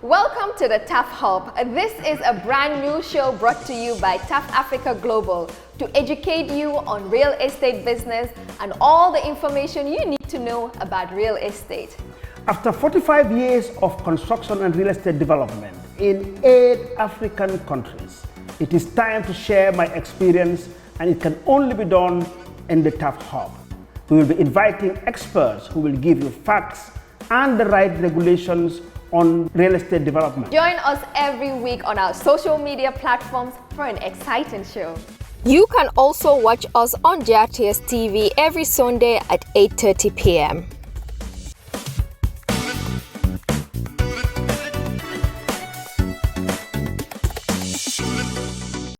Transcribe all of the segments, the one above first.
Welcome to the TAF Hub. This is a brand new show brought to you by TAF Africa Global to educate you on real estate business and all the information you need to know about real estate. After 45 years of construction and real estate development in 8 African countries, it is time to share my experience, and it can only be done in the TAF Hub. We will be inviting experts who will give you facts and the right regulations on real estate development. Join us every week on our social media platforms for an exciting show. You can also watch us on JRTS TV every Sunday at 8:30 p.m.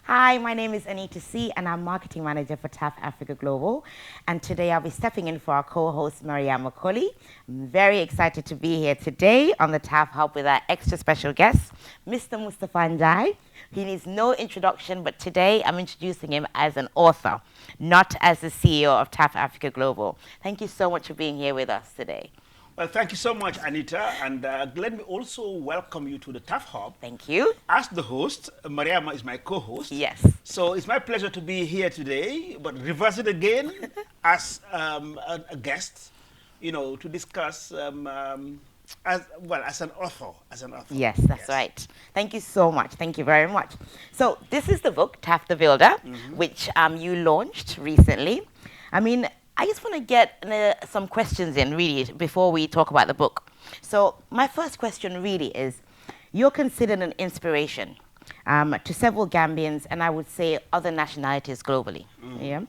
Hi, my name is Anita Sey and I'm Marketing Manager for TAF Africa Global. And today I'll be stepping in for our co-host, Mariam Macaulay. I'm very excited to be here today on the TAF Hub with our extra special guest, Mr. Mustapha Njie. He needs no introduction, but today I'm introducing him as an author, not as the CEO of TAF Africa Global. Thank you so much for being here with us today. Well, thank you so much, Anita, and let me also welcome you to the TAF Hub. Thank you. As the host, Mariama is my co-host. Yes. So it's my pleasure to be here today, but reverse it again as a guest, you know, to discuss as an author. Yes, that's right. Thank you so much. Thank you very much. So this is the book, TAF The Builder, which you launched recently. I mean, I just want to get some questions in, really, before we talk about the book. So my first question really is, you're considered an inspiration to several Gambians and I would say other nationalities globally. Yeah?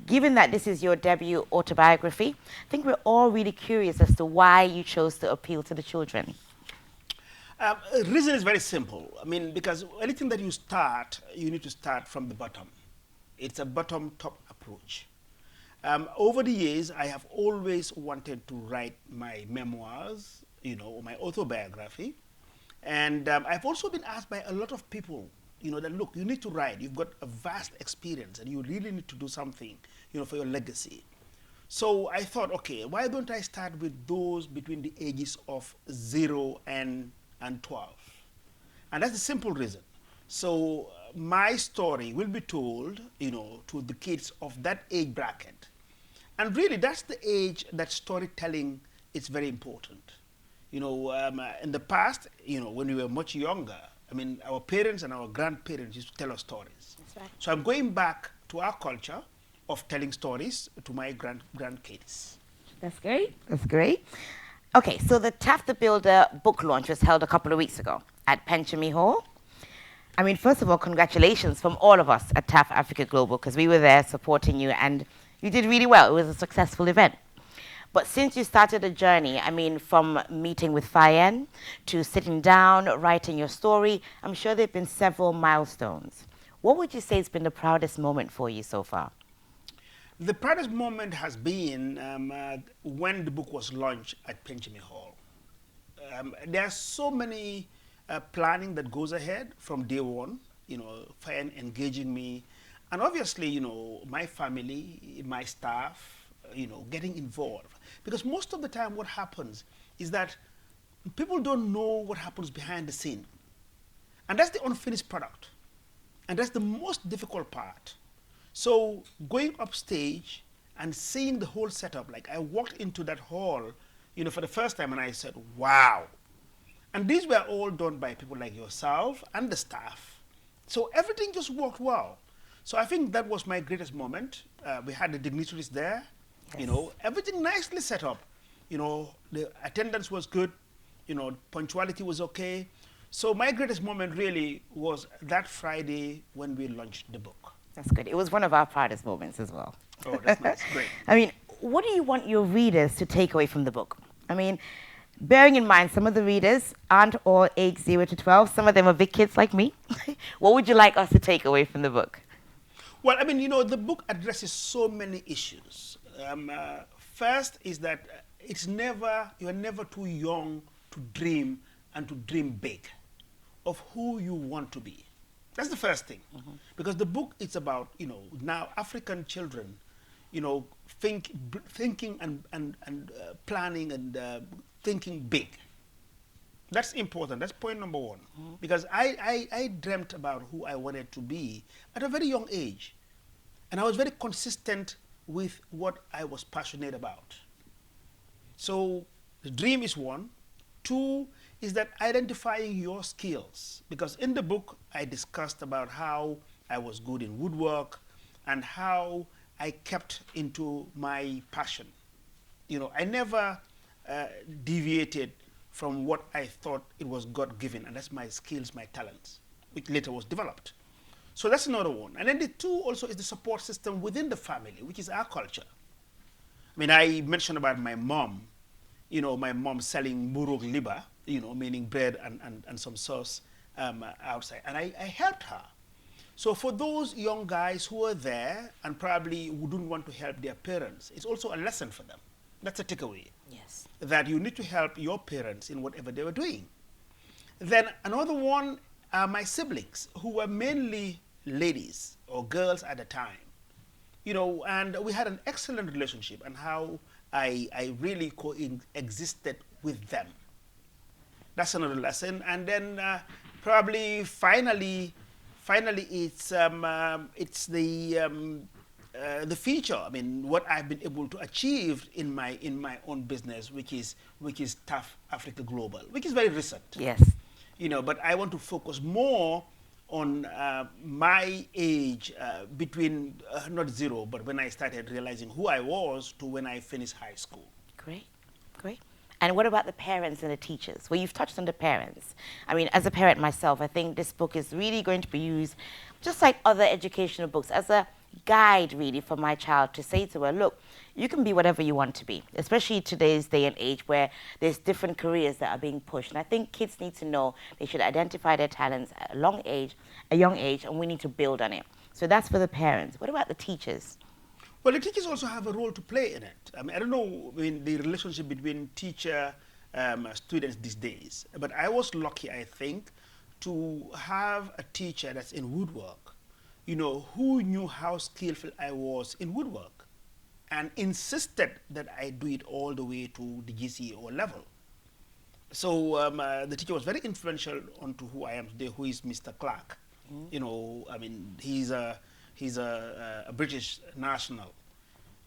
Given that this is your debut autobiography, I think we're all really curious as to why you chose to appeal to the children. The reason is very simple. I mean, because anything that you start, you need to start from the bottom. It's a bottom-top approach. Over the years, I have always wanted to write my memoirs, you know, my autobiography. And I've also been asked by a lot of people, you know, that look, you need to write. You've got a vast experience and you really need to do something, you know, for your legacy. So I thought, okay, why don't I start with those between the ages of 0 and 12? And that's the simple reason. So my story will be told, you know, to the kids of that age bracket. And really, that's the age that storytelling is very important. You know, in the past, you know, when we were much younger, I mean, our parents and our grandparents used to tell us stories. That's right. So I'm going back to our culture of telling stories to my grandkids. That's great. That's great. Okay, so the TAF The Builder book launch was held a couple of weeks ago at Penchemi Hall. I mean, first of all, congratulations from all of us at TAF Africa Global, because we were there supporting you and you did really well. It was a successful event. But since you started a journey, I mean, from meeting with Fayen to sitting down, writing your story, I'm sure there have been several milestones. What would you say has been the proudest moment for you so far? The proudest moment has been when the book was launched at Penchemi Hall. There are so many planning that goes ahead from day one, you know, Fayen engaging me, and obviously, you know, my family, my staff, you know, getting involved. Because most of the time what happens is that people don't know what happens behind the scene. And that's the unfinished product. And that's the most difficult part. So going upstage and seeing the whole setup, like I walked into that hall, you know, for the first time and I said, wow. And these were all done by people like yourself and the staff. So everything just worked well. So I think that was my greatest moment. We had the dignitaries there, you know, everything nicely set up. You know, the attendance was good, you know, punctuality was okay. So my greatest moment really was that Friday when we launched the book. That's good. It was one of our proudest moments as well. Oh, that's nice. Great. I mean, what do you want your readers to take away from the book? I mean, bearing in mind some of the readers aren't all age 0 to 12. Some of them are big kids like me. What would you like us to take away from the book? Well, I mean, you know, the book addresses so many issues. First is that you're never too young to dream and to dream big of who you want to be. That's the first thing. Because the book is about, you know, now African children, you know, thinking and planning and thinking big. That's important. That's point number one. Because I dreamt about who I wanted to be at a very young age. And I was very consistent with what I was passionate about. So the dream is one. Two is that identifying your skills. Because in the book, I discussed about how I was good in woodwork and how I kept into my passion. I never deviated from what I thought it was God-given, and that's my skills, my talents, which later was developed. So that's another one. And then the two also is the support system within the family, which is our culture. I mean, I mentioned about my mom, my mom selling murug liba, meaning bread and some sauce outside. And I helped her. So for those young guys who are there and probably wouldn't want to help their parents, it's also a lesson for them. That's a takeaway. Yes. That you need to help your parents in whatever they were doing. Then another one are my siblings, who were mainly ladies or girls at the time. And we had an excellent relationship and how I really coexisted with them. That's another lesson. And then probably finally it's the future. I mean, what I've been able to achieve in my own business, which is TAF Africa Global, which is very recent. Yes. But I want to focus more on my age between not zero, but when I started realizing who I was to when I finished high school. Great, great. And what about the parents and the teachers? Well, you've touched on the parents. I mean, as a parent myself, I think this book is really going to be used, just like other educational books, as a guide, really, for my child to say to her, look, you can be whatever you want to be, especially today's day and age where there's different careers that are being pushed. And I think kids need to know they should identify their talents at a young age, and we need to build on it. So that's for the parents. What about the teachers? Well, the teachers also have a role to play in it. I mean, I don't know the relationship between teacher students these days, but I was lucky, I think, to have a teacher that's in woodwork, who knew how skillful I was in woodwork and insisted that I do it all the way to the GCE level. So the teacher was very influential onto who I am today, who is Mr. Clark. I mean, he's a British national,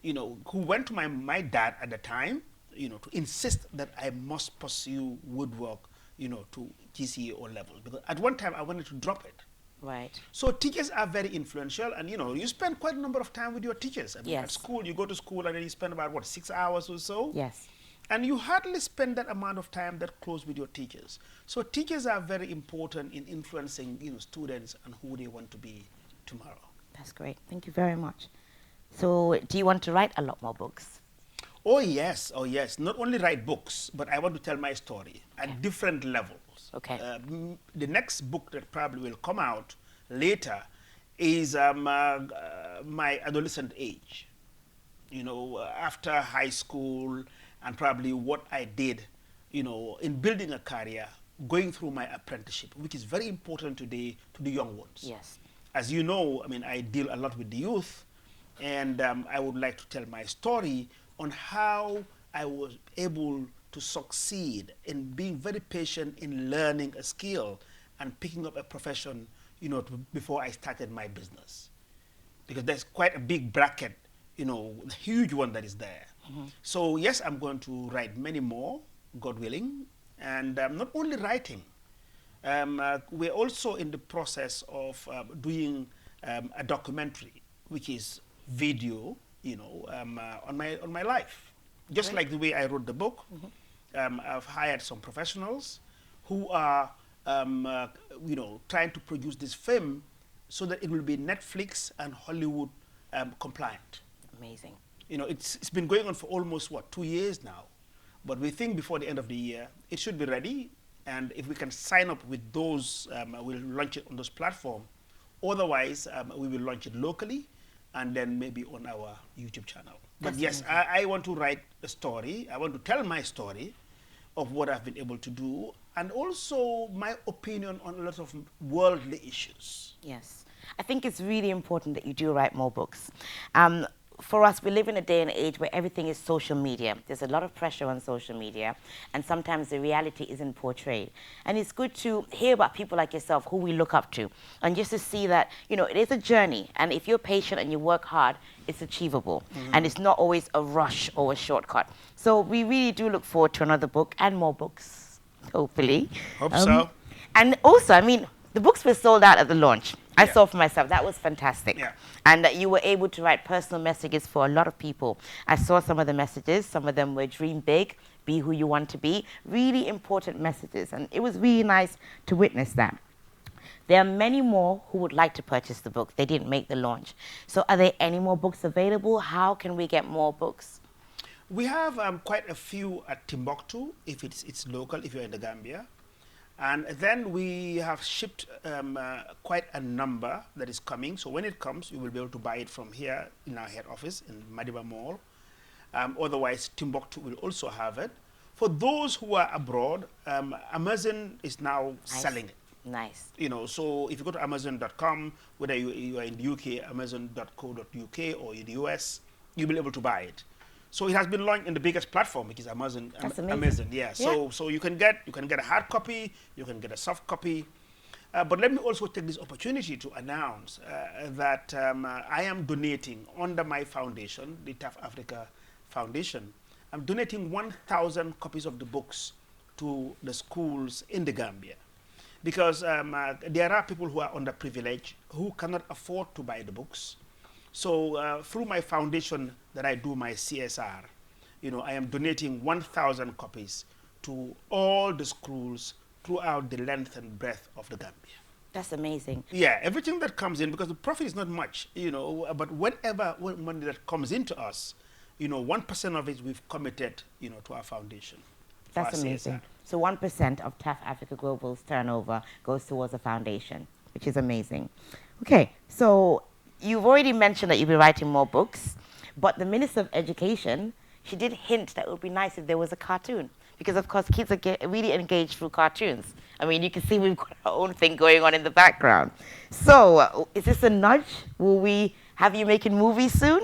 who went to my dad at the time, to insist that I must pursue woodwork, to GCE level. Because at one time I wanted to drop it. Right. So teachers are very influential, and you spend quite a number of time with your teachers. I mean, Yes. at school, you go to school and then you spend about 6 hours or so. Yes. And you hardly spend that amount of time that close with your teachers. So teachers are very important in influencing students and who they want to be tomorrow. That's great. Thank you very much. So do you want to write a lot more books? Oh yes. Not only write books, but I want to tell my story at different levels. Okay. The next book that probably will come out later is my adolescent age. After high school, and probably what I did, in building a career, going through my apprenticeship, which is very important today to the young ones. Yes. As you know, I mean, I deal a lot with the youth, and I would like to tell my story on how I was able to succeed in being very patient in learning a skill and picking up a profession, before I started my business. Because there's quite a big bracket, a huge one that is there. So yes, I'm going to write many more, God willing, and not only writing. We're also in the process of doing a documentary, which is video, on my life. Just like the way I wrote the book, I've hired some professionals who are, trying to produce this film so that it will be Netflix and Hollywood compliant. Amazing. It's been going on for almost 2 years now, but we think before the end of the year it should be ready, and if we can sign up with those, we'll launch it on those platforms. Otherwise, we will launch it locally and then maybe on our YouTube channel. But yes, I want to write a story. I want to tell my story of what I've been able to do, and also my opinion on a lot of worldly issues. Yes. I think it's really important that you do write more books. for us, we live in a day and age where everything is social media. There's a lot of pressure on social media, and sometimes the reality isn't portrayed. And it's good to hear about people like yourself who we look up to, and just to see that, you know, it is a journey, and if you're patient and you work hard, it's achievable. And it's not always a rush or a shortcut. So we really do look forward to another book and more books, hopefully. Hope so. And also, I mean, the books were sold out at the launch. I Yeah. saw for myself. That was fantastic. Yeah. And you were able to write personal messages for a lot of people. I saw some of the messages. Some of them were dream big, be who you want to be. Really important messages. And it was really nice to witness that. There are many more who would like to purchase the book. They didn't make the launch. So are there any more books available? How can we get more books? We have quite a few at Timbuktu, if it's local, if you're in the Gambia. And then we have shipped quite a number that is coming. So when it comes, you will be able to buy it from here in our head office in Madiba Mall. Otherwise, Timbuktu will also have it. For those who are abroad, Amazon is now selling it. Nice. You know, so if you go to Amazon.com, whether you are in the UK, Amazon.co.uk, or in the US, you'll be able to buy it. So it has been launched in the biggest platform, which is Amazon. That's amazing. Amazon, yeah. So you can get a hard copy, you can get a soft copy. But let me also take this opportunity to announce that I am donating under my foundation, the TAF Africa Foundation. I'm donating 1,000 copies of the books to the schools in the Gambia, because there are people who are underprivileged who cannot afford to buy the books. So through my foundation that I do my CSR, you know, I am donating 1,000 copies to all the schools throughout the length and breadth of the Gambia. That's amazing. Yeah, everything that comes in, because the profit is not much, you know, but whatever money that comes into us, you know, 1% of it we've committed, you know, to our foundation. That's amazing. So 1% of TAF Africa Global's turnover goes towards a foundation, which is amazing. Okay, so you've already mentioned that you'll be writing more books, but the Minister of Education, she did hint that it would be nice if there was a cartoon, because of course kids are really engaged through cartoons. I mean, you can see we've got our own thing going on in the background. So is this a nudge? Will we have you making movies soon?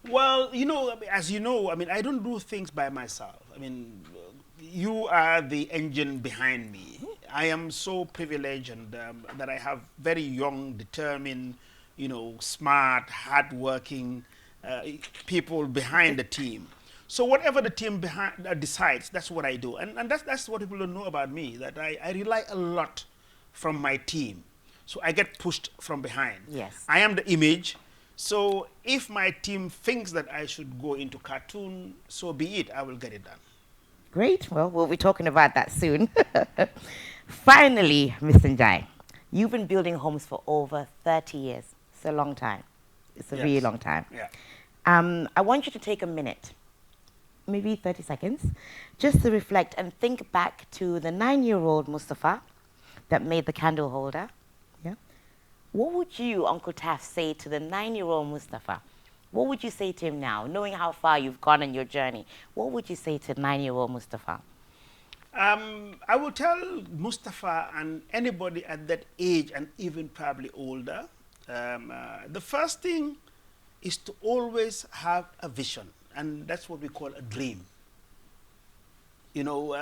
Well, you know, as you know, I mean, I don't do things by myself. I mean, you are the engine behind me. I am so privileged and that I have very young, determined, you know, smart, hardworking people behind the team. So whatever the team decides, that's what I do. And that's what people don't know about me, that I rely a lot from my team. So I get pushed from behind. Yes. I am the image. So if my team thinks that I should go into cartoon, so be it. I will get it done. Great. Well, we'll be talking about that soon. Finally, Mr. Njie, you've been building homes for over 30 years. It's a long time. It's a really long time. Yeah. I want you to take a minute, maybe 30 seconds, just to reflect and think back to the 9-year-old Mustapha that made the candle holder. Yeah. What would you, Uncle TAF, say to the 9-year-old Mustapha? What would you say to him now, knowing how far you've gone on your journey? What would you say to 9-year-old Mustapha? I will tell Mustapha and anybody at that age and even probably older, the first thing is to always have a vision, and that's what we call a dream. You know,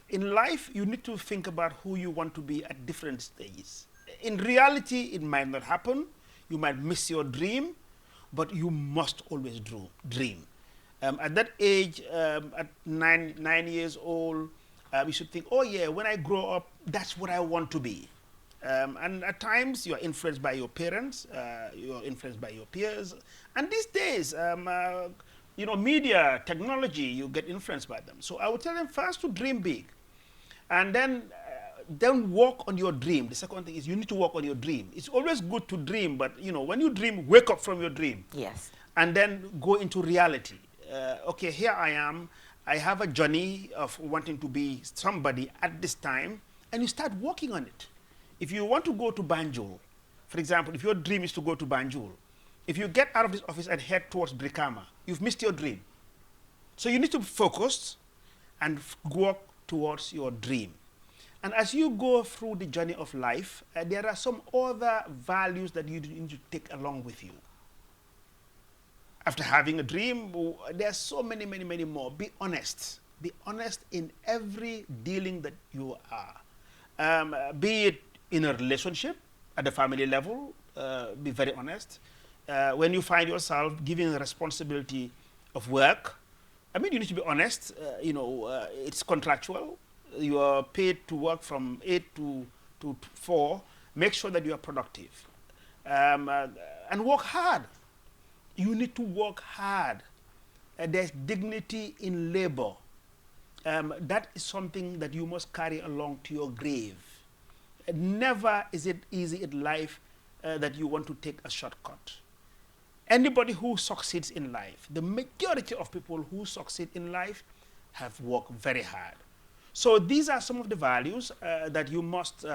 in life, you need to think about who you want to be at different stages. In reality, it might not happen. You might miss your dream, but you must always dream. At that age, at 9 years old, you should think, oh yeah, when I grow up, that's what I want to be. And at times, you are influenced by your parents, you are influenced by your peers. And these days, you know, media, technology, you get influenced by them. So I would tell them first to dream big. And then work on your dream. The second thing is you need to work on your dream. It's always good to dream, but you know, when you dream, wake up from your dream. Yes. And then go into reality. Okay, here I am. I have a journey of wanting to be somebody at this time, and you start working on it. If you want to go to Banjul, for example, if your dream is to go to Banjul, if you get out of this office and head towards Brikama, you've missed your dream. So you need to be focused and work towards your dream. And as you go through the journey of life, there are some other values that you need to take along with you. after having a dream, there are so many, many, many more. Be honest. Be honest in every dealing that you are. Be it in a relationship, at the family level, be very honest. When you find yourself giving the responsibility of work, I mean, you need to be honest. It's contractual. You are paid to work from 8 to 4. Make sure that you are productive. And work hard. You need to work hard. There's dignity in labor. That is something that you must carry along to your grave. Never is it easy in life that you want to take a shortcut. Anybody who succeeds in life, the majority of people who succeed in life have worked very hard. So these are some of the values that you must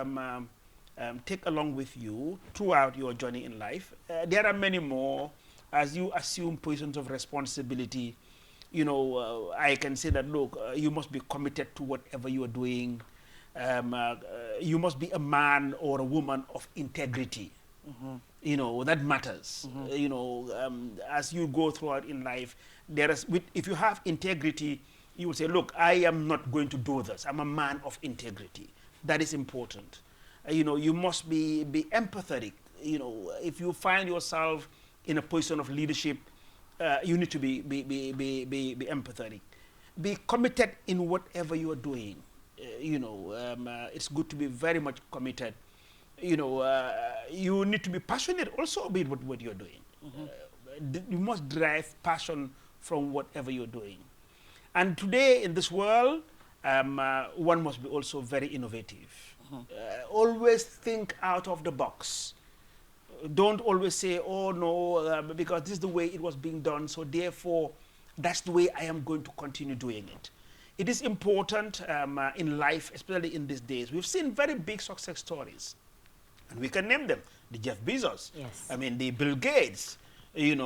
take along with you throughout your journey in life. There are many more. As you assume positions of responsibility, I can say that, look, you must be committed to whatever you are doing. You must be a man or a woman of integrity. That matters. As you go throughout in life, if you have integrity, you will say, look, I am not going to do this. I'm a man of integrity. That is important. You must be empathetic. If you find yourself in a position of leadership, you need to be empathetic. Be committed in whatever you are doing. It's good to be very much committed. You need to be passionate also about what you're doing. You must derive passion from whatever you're doing. And today in this world, one must be also very innovative. Always think out of the box. Don't always say, oh no, because this is the way it was being done, so therefore that's the way I am going to continue doing it. It is important in life, especially in these days. We've seen very big success stories, and we can name them. The Jeff Bezos, yes. I mean the Bill Gates, the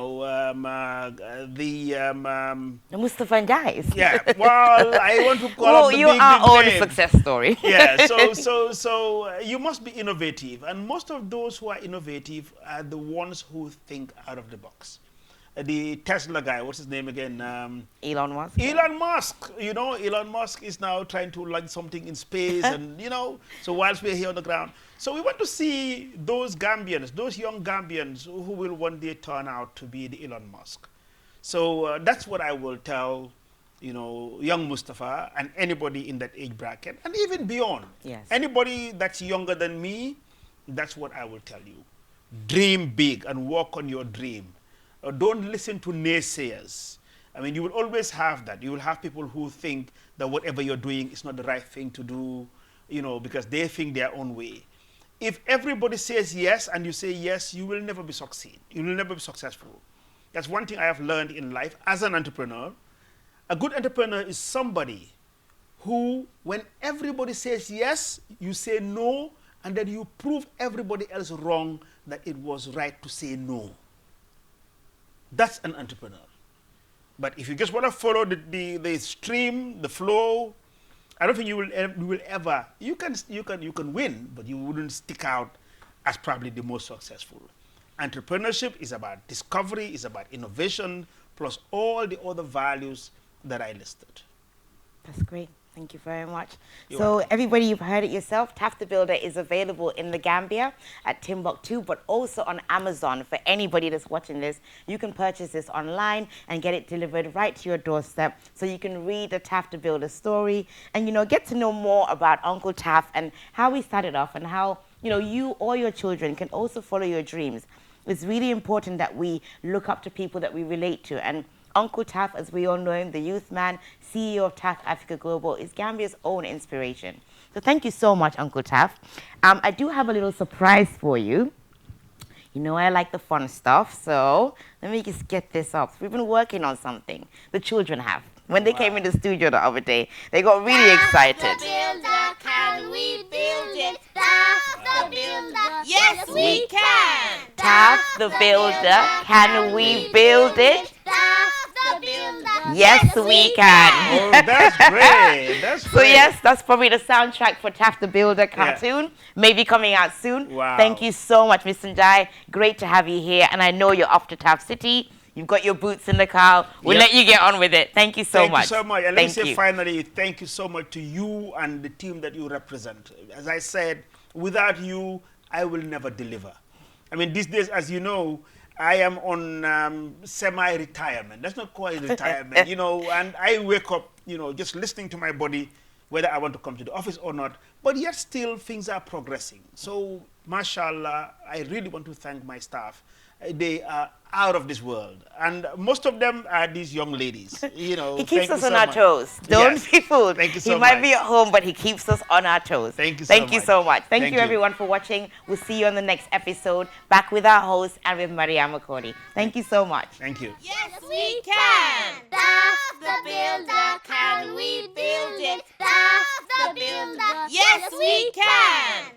Mustapha Njie. Yeah, well, I want to call up the you big, are big all names. the success story. Yeah, so you must be innovative, and most of those who are innovative are the ones who think out of the box. The Tesla guy, what's his name again? Elon Musk. Elon Musk. Elon Musk is now trying to launch something in space, and so whilst we're here on the ground, so we want to see those Gambians, those young Gambians who will one day turn out to be the Elon Musk. So that's what I will tell, young Mustapha and anybody in that age bracket, and even beyond. Yes. Anybody that's younger than me, that's what I will tell you. Dream big and work on your dream. Don't listen to naysayers. I mean, you will always have that. You will have people who think that whatever you're doing is not the right thing to do, because they think their own way. If everybody says yes and you say yes, you will never be succeed. You will never be successful. That's one thing I have learned in life as an entrepreneur. A good entrepreneur is somebody who, when everybody says yes, you say no, and then you prove everybody else wrong that it was right to say no. That's an entrepreneur. But if you just want to follow the stream, the flow, I don't think you will ever. You can win, but you wouldn't stick out as probably the most successful. Entrepreneurship is about discovery, is about innovation, plus all the other values that I listed. That's great. Thank you very much. You're So welcome. everybody, you've heard it yourself. TAF The Builder is available in the Gambia at Timbuktu, but also on Amazon. For anybody that's watching this, you can purchase this online and get it delivered right to your doorstep, so you can read the TAF The Builder story and get to know more about Uncle TAF and how he started off, and how you or your children can also follow your dreams. It's really important that we look up to people that we relate to, and Uncle TAF, as we all know him, the youth man, CEO of TAF Africa Global, is Gambia's own inspiration. So thank you so much, Uncle TAF. I do have a little surprise for you. I like the fun stuff, so let me just get this up. We've been working on something. The children have. When they came in the studio the other day, they got really excited. TAF the Builder, can we build it? TAF the Builder, yes we can. TAF The Builder, can we build it? TAF the Builder, Yes, we can. Oh, that's great. That's great. So yes, that's probably the soundtrack for TAF The Builder cartoon. Maybe coming out soon. Wow. Thank you so much, Mr. Njie. Great to have you here. And I know you're off to TAF City. You've got your boots in the car. We'll Yep. let you get on with it. Thank you so much. Thank you so much. And let me Thank say you. finally, thank you so much to you and the team that you represent. As I said, without you, I will never deliver. I mean, these days, as you know, I am on semi-retirement. That's not quite retirement, you know, and I wake up, you know, just listening to my body, whether I want to come to the office or not, but yet still things are progressing. So, mashallah, I really want to thank my staff. They are out of this world, and most of them are these young ladies. You know, He keeps thank us you on so our much. toes. Don't Yes. be fooled. Thank you He so might much. be at home, but he keeps us on our toes. Thank you so Thank you much. so much. Thank Thank you you. everyone for watching. We'll see you on the next episode. Back with our host and with Mariam Makoni. Thank you so much. Thank you. Yes, we can. TAF the Builder, can we build it? TAF the Builder, yes, we can.